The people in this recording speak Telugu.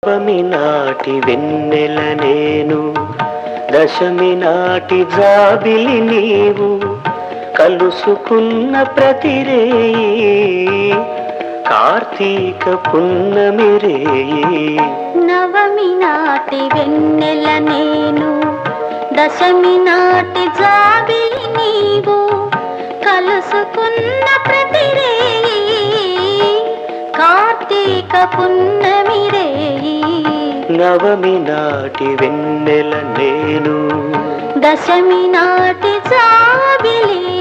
నవమి నాటి వెన్నెల నేను, దశమి నాటి జాబిలి నీవు, కలుసుకున్న ప్రతిరేయి కార్తీక పున్నమి రేయి. నవమి నాటి వెన్నెల నేను, దశమి నాటి జాబిలి నీవు, కలుసుకున్న ప్రతిరేయి కార్తీక పున్నమి రేయి. నవమి నాటి వెన్నెల నేను, దశమి నాటి జాబిలి